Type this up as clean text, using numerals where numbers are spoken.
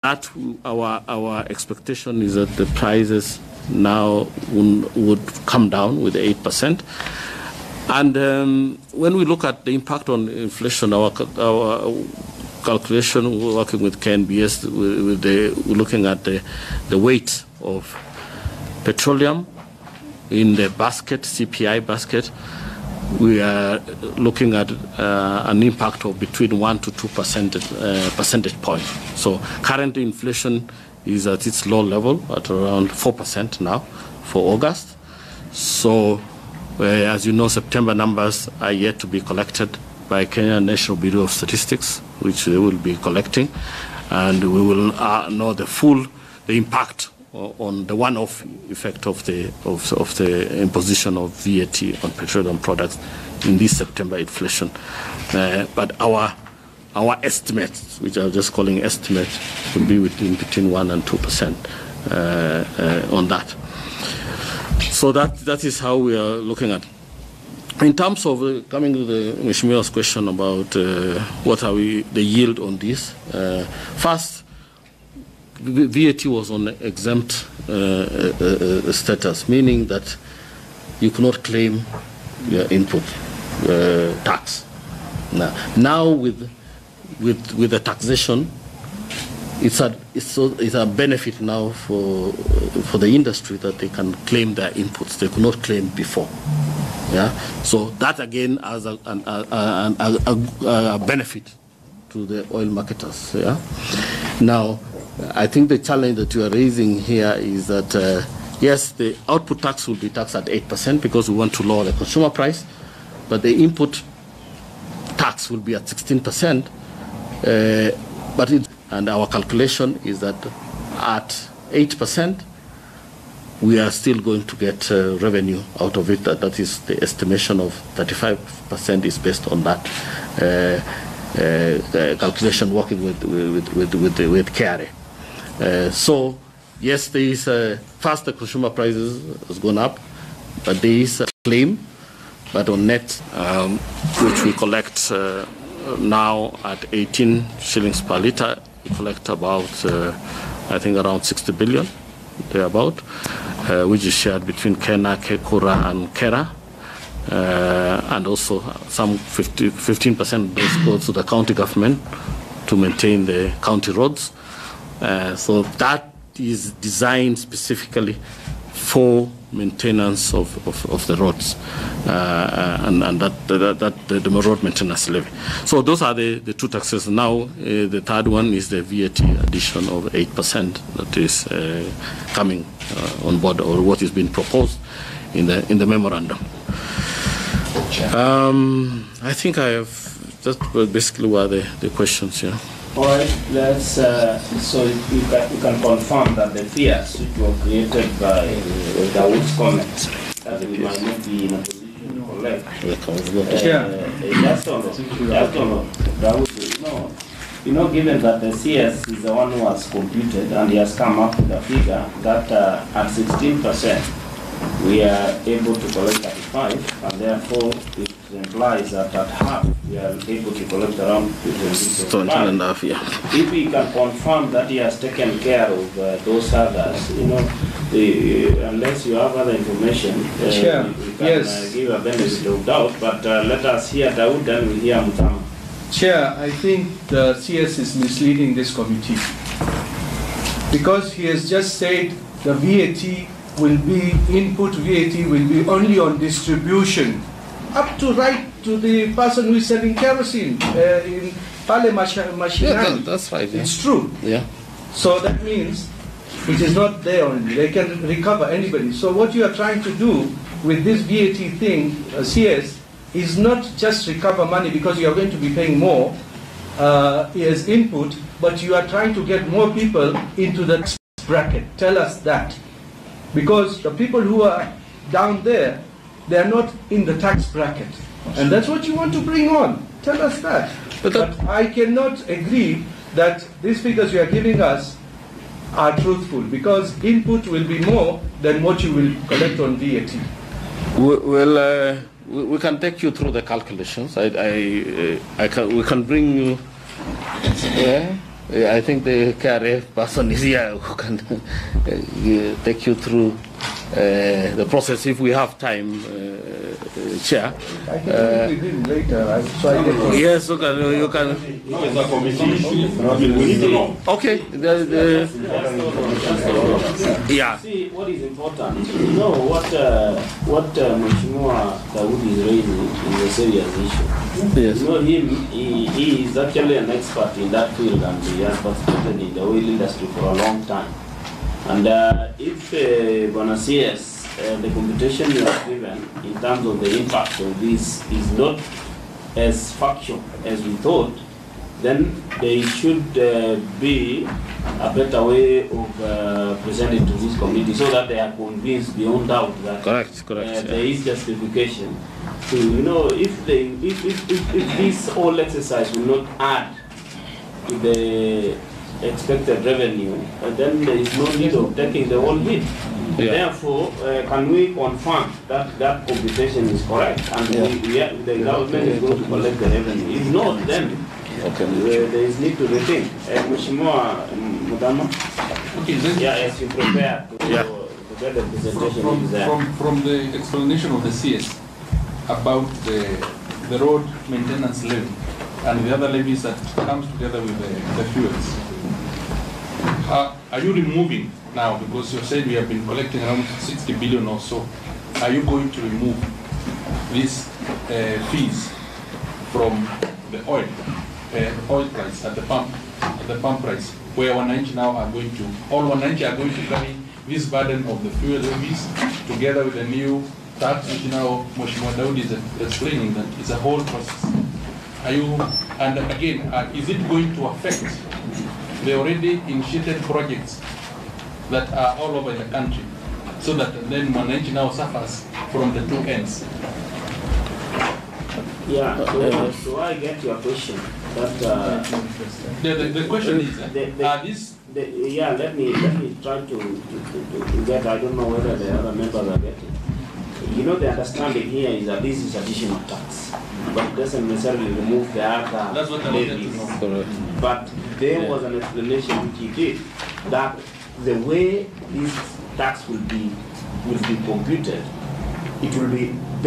that our expectation is that the prices now would come down with 8%. And when we look at the impact on inflation, our calculation, we're working with KNBS, we're looking at the weight of petroleum in the basket, CPI basket. We are looking at an impact of between 1 to 2 percentage points. So current inflation is at its low level at around 4% now for August. So as you know, September numbers are yet to be collected by Kenya National Bureau of Statistics, which they will be collecting, and we will know the impact on the one-off effect of the imposition of VAT on petroleum products in this September inflation. But our estimates, which I'm just calling estimates, will be between 1 and 2% on that. So that is how we are looking at. In terms of coming to the Mheshimiwa's question about what are the yield on this, first, VAT was on exempt status, meaning that you cannot claim your input tax. Now with the taxation, it's a benefit now for the industry that they can claim their inputs. They could not claim before. Yeah, so that again as a benefit to the oil marketers. Yeah. Now, I think the challenge that you are raising here is that yes, the output tax will be taxed at 8% because we want to lower the consumer price, but the input tax will be at 16%. And our calculation is that at 8%, we are still going to get revenue out of it. That is the estimation of 35% is based on that calculation working with KRA. So yes, there is first the consumer prices has gone up, but there is a claim, but on net, which we collect now at 18 shillings per litre, we collect about I think around 60 billion, thereabout, which is shared between Kenya, Kekura, and Kera. And also some 15% goes to the county government to maintain the county roads. So that is designed specifically for maintenance of the roads and the road maintenance levy. So those are the two taxes. Now the third one is the VAT addition of 8% that is coming on board, or what is being proposed in the memorandum. I think I have, that basically were the questions, yeah. All right, let's, so you can confirm that the fears which were created by Dawood's comments that we might not be in a position to collect. Dawood, given that the CS is the one who has computed and he has come up with a figure that at 16%, we are able to collect 35, and therefore it implies that at half we are able to collect around 20.5. Yeah. If we can confirm that he has taken care of those others, unless you have other information, we can give a benefit of doubt. But let us hear Dawood, then we hear Mutama. Chair, I think the CS is misleading this committee because he has just said the VAT will be, input VAT will be only on distribution, up to right to the person who is selling kerosene in Pale Mashinani. Yeah, that's right. Yeah. It's true. Yeah. So that means it is not there only. They can recover anybody. So what you are trying to do with this VAT thing, CS, is not just recover money because you are going to be paying more as input, but you are trying to get more people into the tax bracket. Tell us that. Because the people who are down there, they are not in the tax bracket. And that's what you want to bring on. Tell us that. But I cannot agree that these figures you are giving us are truthful, because input will be more than what you will collect on VAT. Well, we can take you through the calculations. We can bring you. I think the KRA person is here who can take you through the process if we have time, Chair. I can read it later. So I get Yes, you can. No, it's a committee issue. We need to know. Okay. Yeah. See, what is important, you know, what Mheshimiwa Daudi is raising is a serious issue. Yes. You know him, he is actually an expert in that field and he has participated in the oil industry for a long time. And if CS, the computation you have given in terms of the impact of this is not as factual as we thought, then there should be a better way of presenting to this committee so that they are convinced beyond doubt that Correct. there is justification. So, you know, if this whole exercise will not add to the expected revenue, then there is no need of taking the whole hit. Yeah. Therefore, can we confirm that that computation is correct and the government is going to collect the revenue? If not, then there is need to rethink. Mheshimiwa Mudama? Okay, then as you prepare to get the presentation from the explanation of the CS about the road maintenance levy and the other levies that comes together with the fuels. Are you removing now, because you said we have been collecting around 60 billion or so, are you going to remove these fees from the oil price at the pump price, where wananchi now are going to, all wananchi are going to carry this burden of the fuel levies together with the new tax, which now Mheshimiwa Daudi is explaining that it's a whole process. Are you, and again, is it going to affect the already initiated projects that are all over the country, so that then wananchi now suffers from the two ends? Yeah, so I get your question. But the question is, are these? Let me try to get. I don't know whether the other members are getting. You know, the understanding here is that this is additional tax, but it doesn't necessarily remove the other. That's what I wanted to know. But there was an explanation which he did that the way this tax will be computed, it will be